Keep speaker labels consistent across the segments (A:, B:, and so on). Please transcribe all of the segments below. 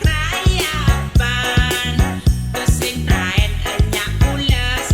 A: Krayapan, kesing traen enyak pules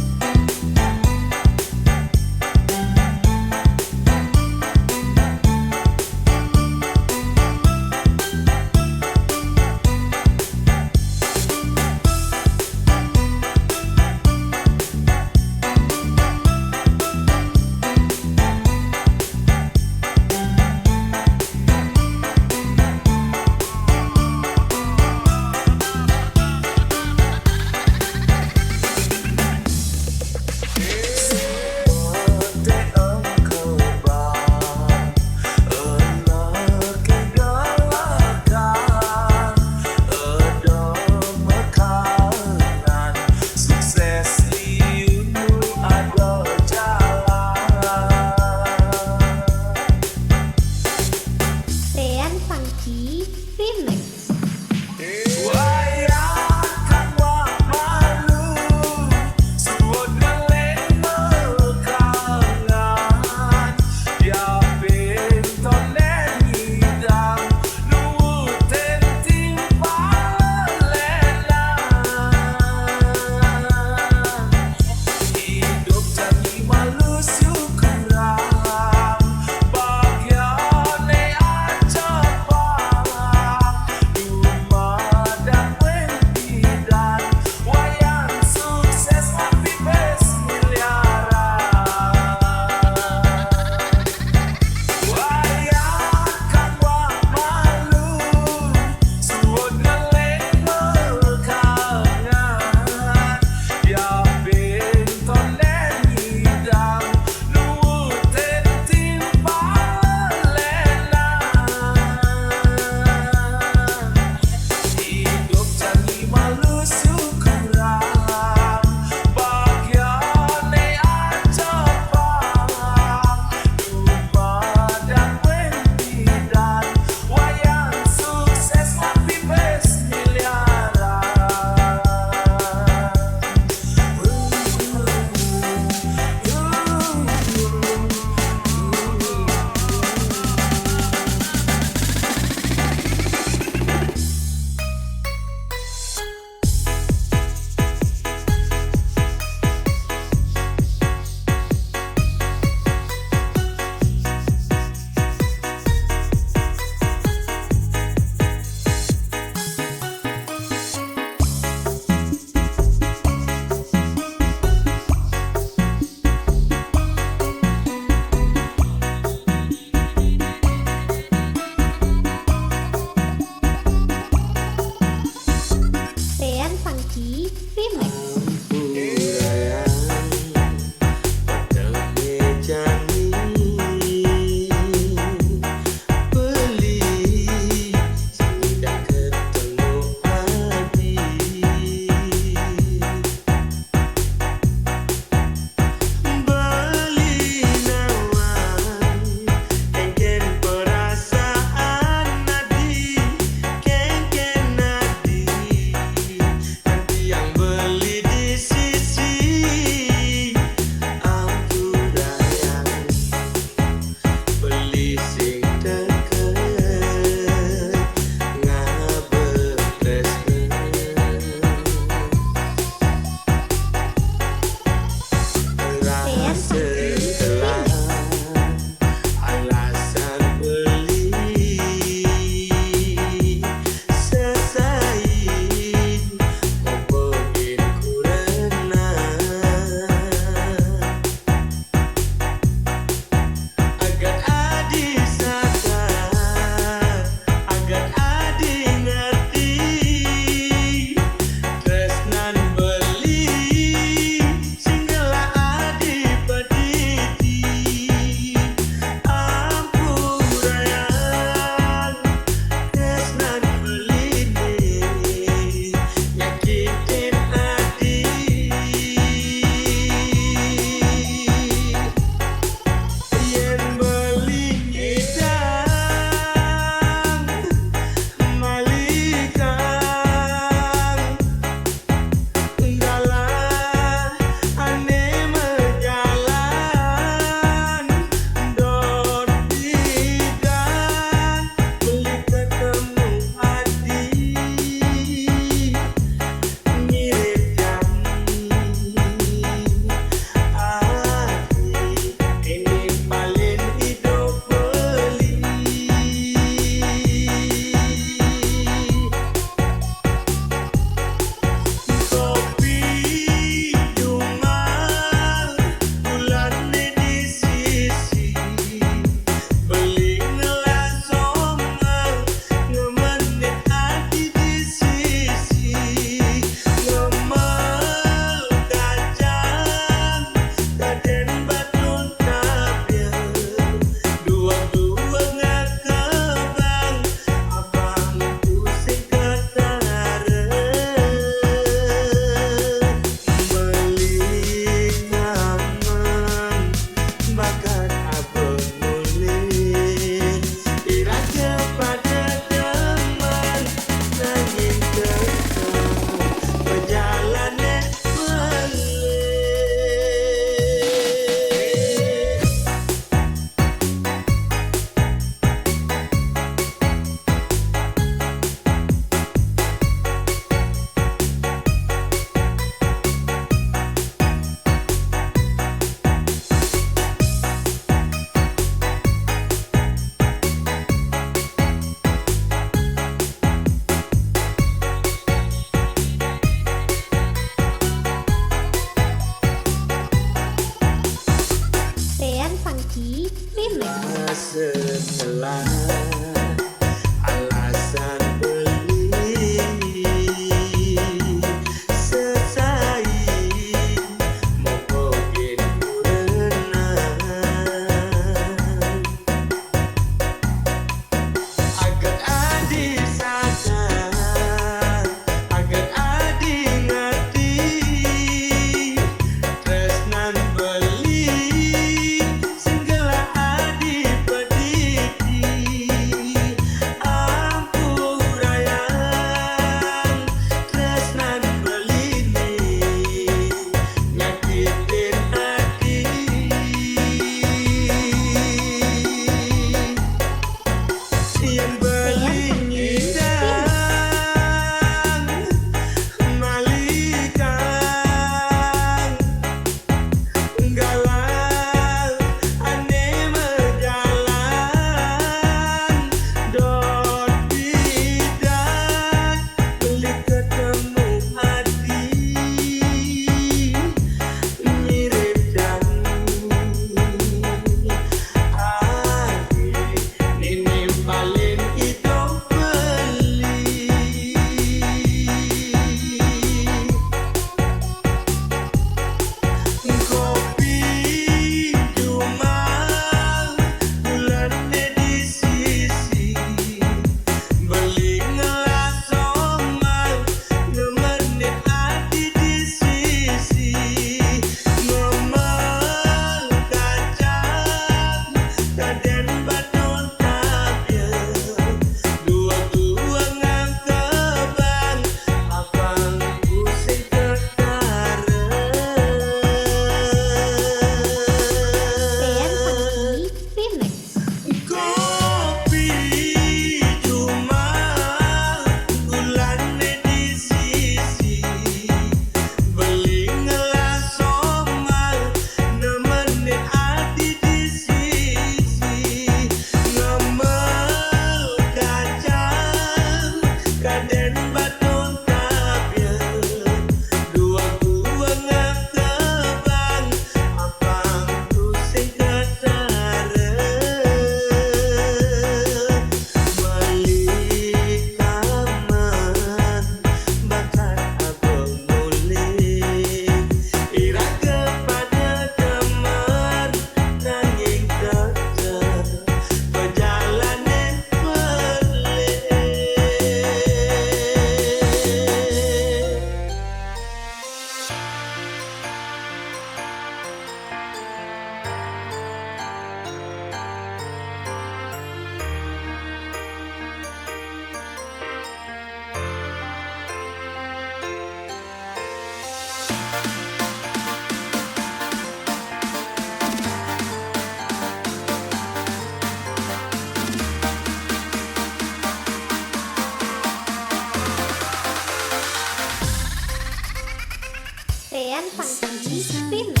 A: Rian Funky Remix.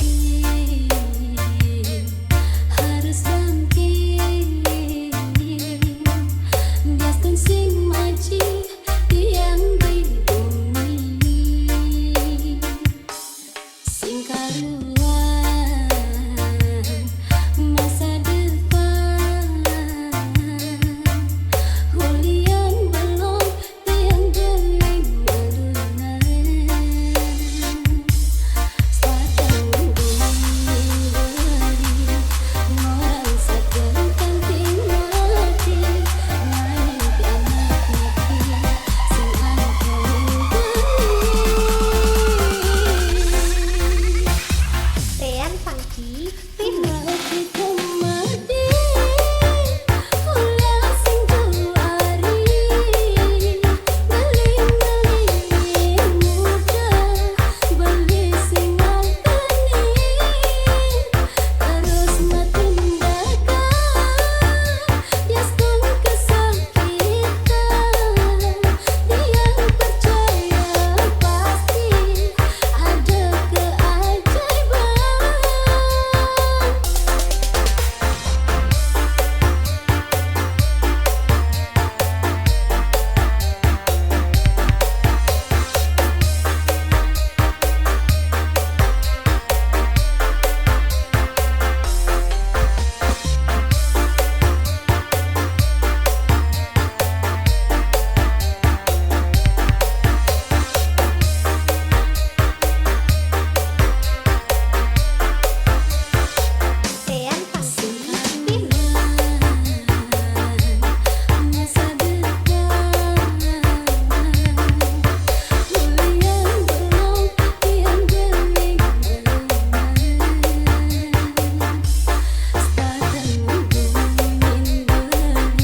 B: Harus bangkit, biaskan sing maji tiang di bumi, sing karuan masa depan. Hulian belum tiang geling berenang, sebatang bumi beri orang sadarkan timati naik anak niki sing
A: Rian Funky Remix. Rian Funky Remix.
B: Masa depan, hulian belum tiang geling berenang, sebatang bumi beri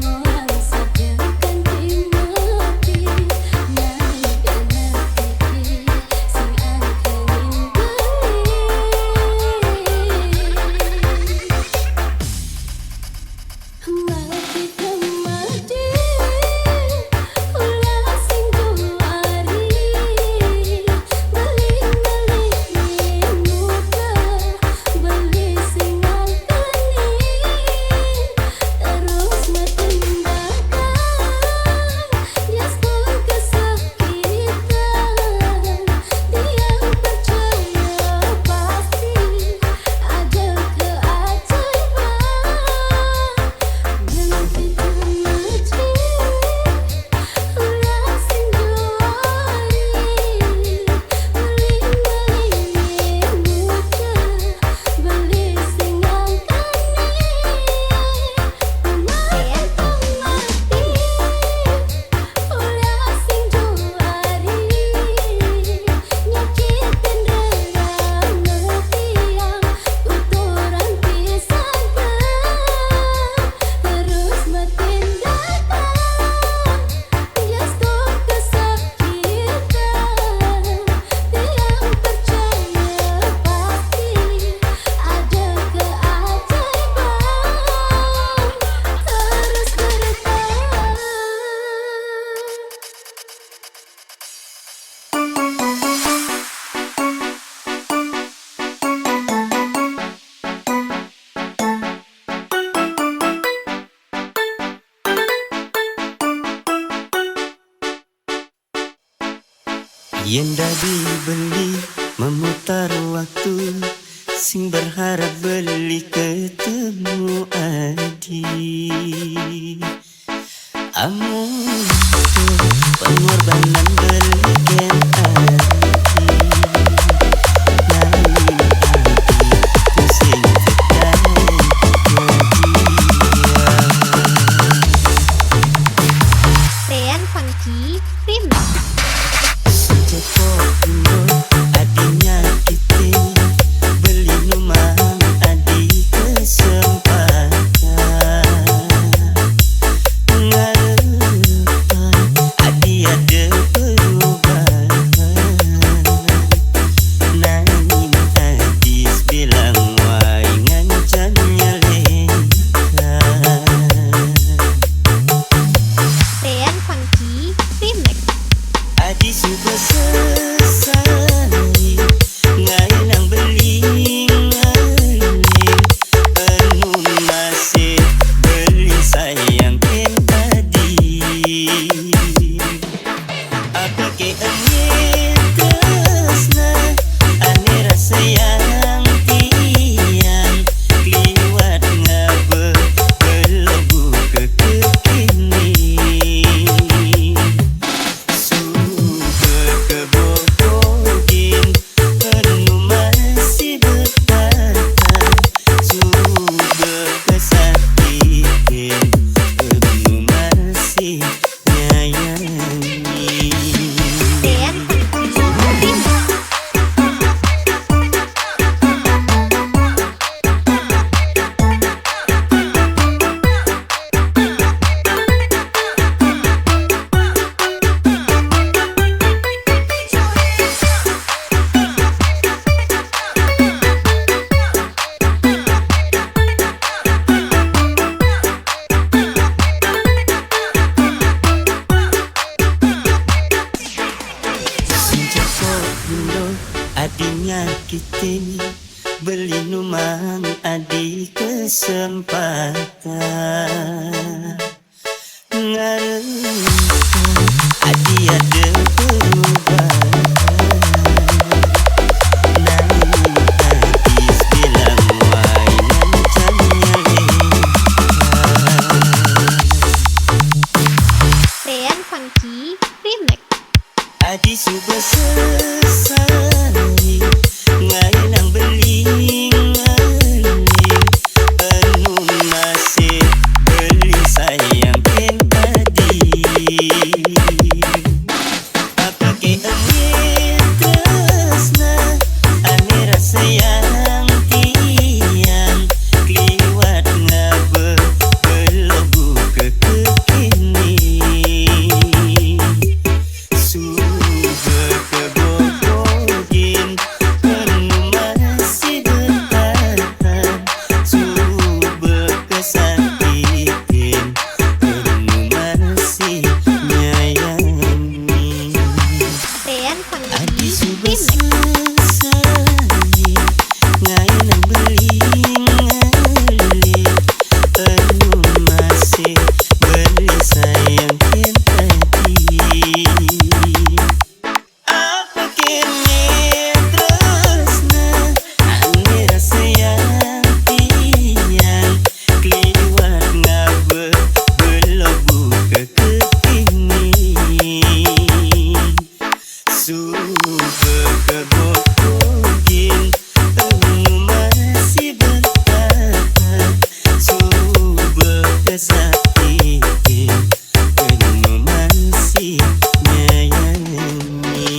B: orang sadarkan timati naik anak niki sing angkangin Mati kemati ulah sing juari beling-beling muka beli sing angkani terus metindakan yaspun kesakitan tiang percaya pasti ada keajaiban. Nanti termaji ulah sing juari beling-beling muka beli sing angkani
A: Rian
B: mati ulah sing juari nyakitin renang tiang tuturan pisahan terus metindakan yastu kesakitan tiang percaya pasti ada keajaiban terus bertahan.
C: Yen dah dibeli memutar waktu, sing berharap beli ketemu adi. Amun pengorbanan beli ken adi, lain adi pusing kedai
A: Rian Funky Remix.
C: Cepok dulu adinya kita beli rumah adi kesempatan. Adinya kita beli numang adi kesempatan ngarep adi ada perubahan namun hadis bilang wainan jamnya
A: Dean Funky Remix.
C: adi suba sesali ngailang beling ngaling penuh masih beli sayang ken tadi apa ke angin tresna ane rasa yang tiang kliwat ngabe belogu ke kekini sudah kebobogin penuh masih bertahan sudah kesakitin penuh masih nyayangi
A: Dean Funky
C: adi sudah
A: Remix.
C: sesali ngailang beling ngaling penuh masih beli sayang ken tadi apa kene tresna ane rasa yang tiang kliwat ngabe belobu ke kekini sudah kebobogin penuh masih bertahan sudah kesakitin penuh masih nyayangi.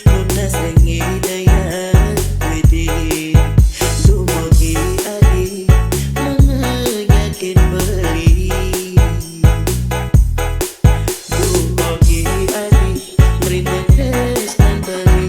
C: lunas rengi daya wedi dumugi adi menyakin beli dumugi adi merindes dan beli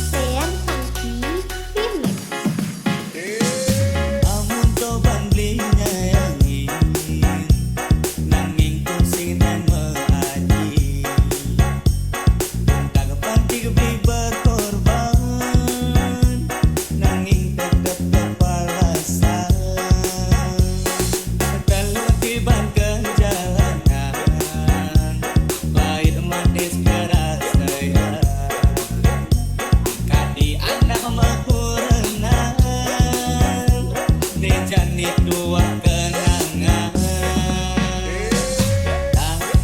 A: Sean Funky Remix.
C: amun toban beli nyayangin nanging kusinan meaji kagak panti beli berkorban nanging tetep kepalasan kalau tiban kejalanan pahit manis keras sayang kadi anak makurenang dijani dua kenangan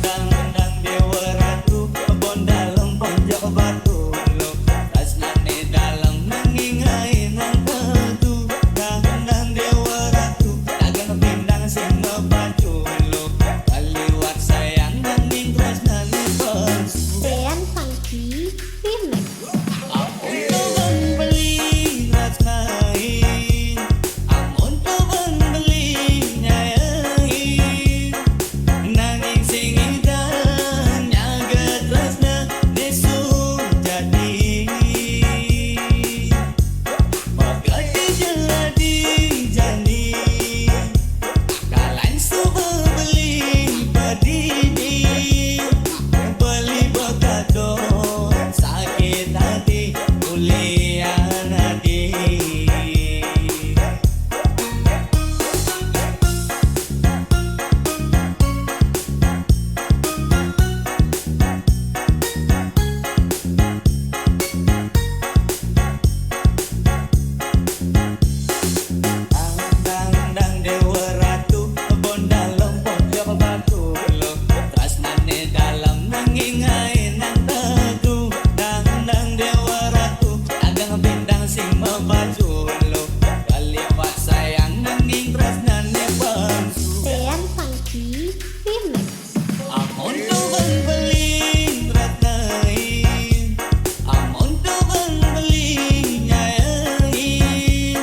C: tang dewa ratu kebon dalam pojok batu tasnane dalam mengingai nang batu tang dewa ratu dagang pindang sing ngepacu kaliwat sayang nanging tresnane palsu
A: Sean Funky Remix.
C: amun toban beli rasnain amun toban beli nyayain nanging sing indah nyaga tresna nesu jadi magadi jeladi jani kalain suba beli padini beli bakado sakit hati kuliah nadi Dang dewa ratu kebon dalam pojok batu tresnane dalam nanging ae nang teduh dang dewa ratu dagang bindang sing mebaju kaliwat sayang nanging tresnane palsu
A: Sean Funky Remix.
C: amun toban beli ratnain amun toban beli nyayain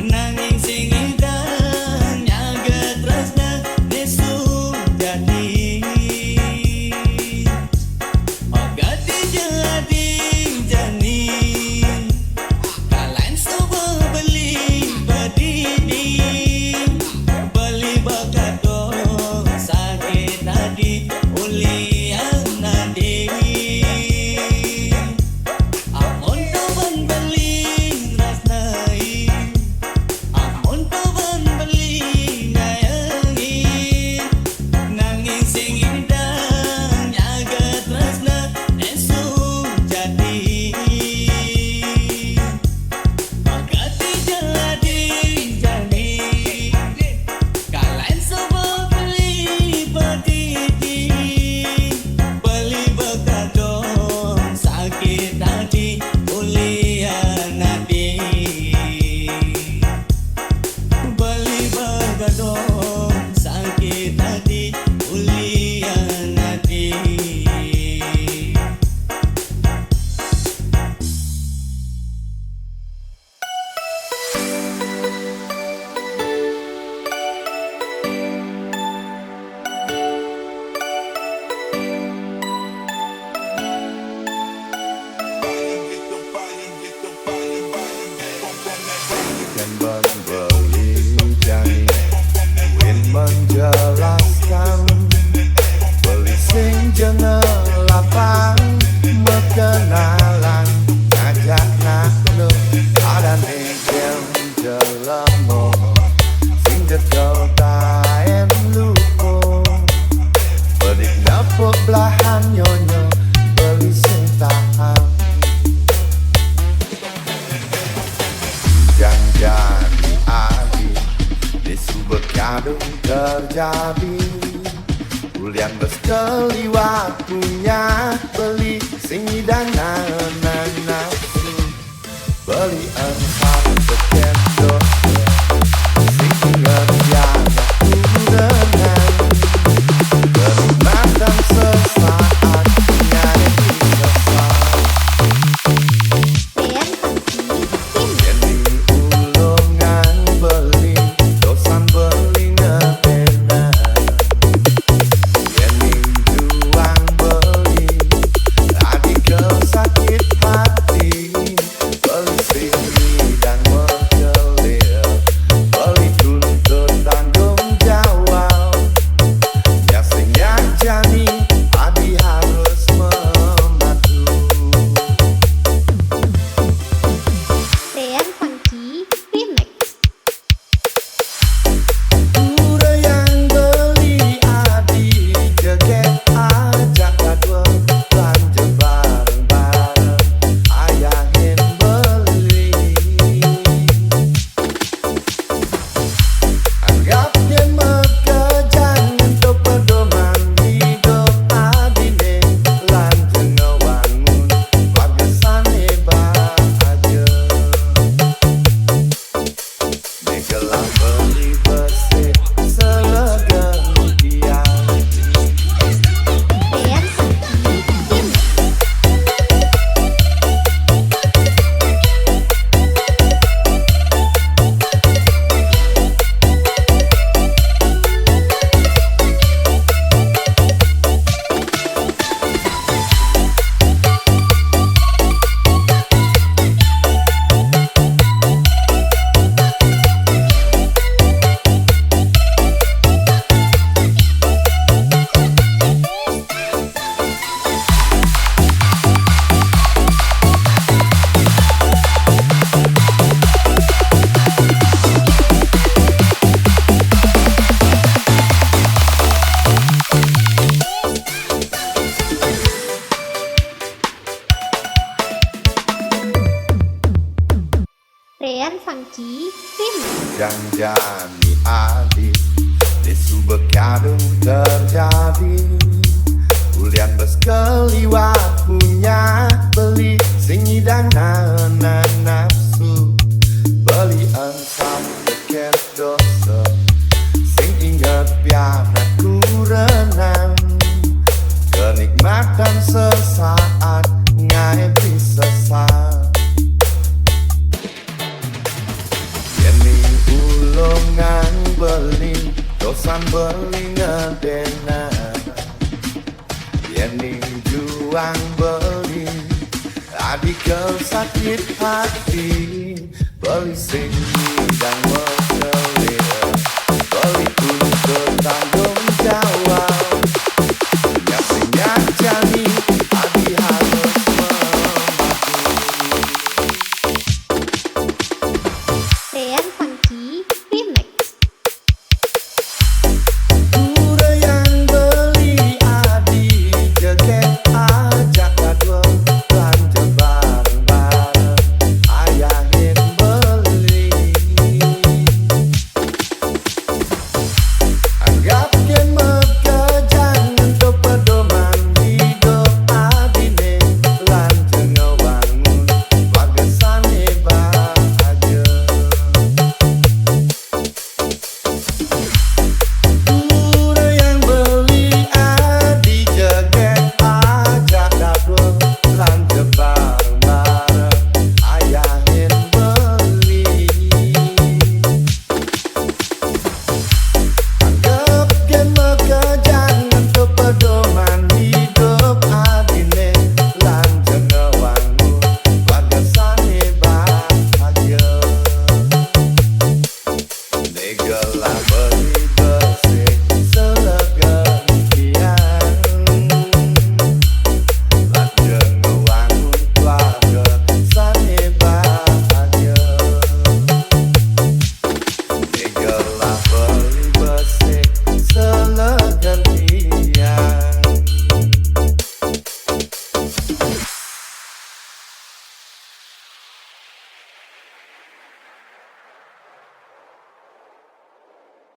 C: nanging sing indah nyaga tresna nesu jadi magadi jadi jani kalain suba beli badini beli bakado sakit hati ulian nadi amun toban beli rasnain amun toban beli nyayain nanging sing indah nyaga tresna nesu jadi magadi jadi jani kalain suba beli badini beli bakado sakit hati ulian nadi beli bakado sakit hati ulian nadi
D: dan membeli jani win menjelaskan beli sing jeneng lapang kenalan ngajak nak lu ada nih jam lemo sing jekel taen lupo bedik dapur belahan nyonya beli sing tahan jangan adi di subek kadung terjadi Ulian bersekali waktunya beli sing hidang nafsu beli empat sekian dosa sing ngerjakan kudengan kenikmatan sesaat nyari sesat
A: Rian Funky Remix.
D: Yang diulungan beli dosan beli ngepena Yang juang beli adik ke sakit hati beli sini dan mengelir beli tuntut tanggung jawab biasanya jani adik harus membantu
A: Rian Funky Remix.
D: Udah yang beli adik joget ajak gadua belanja bareng-bareng ayahin beli anggap dia mekejan untuk pedoman hidup adine lanjeng ngewangun wagesan hebat aja Megelah beli bersih selegeng dia
A: Rian Funky Remix. Rian Funky Remix.
D: Janjani adik di subek kadung terjadi Ulian bersekali waktunya beli sing hidang nafsu beli ensam sekian dosa sing inget biara ku renang kenikmatan sesaat ngaepi sesat Yeni ulungan beli dosan beli ngedena Yeni juang beli adik ke sakit hati beli sing dan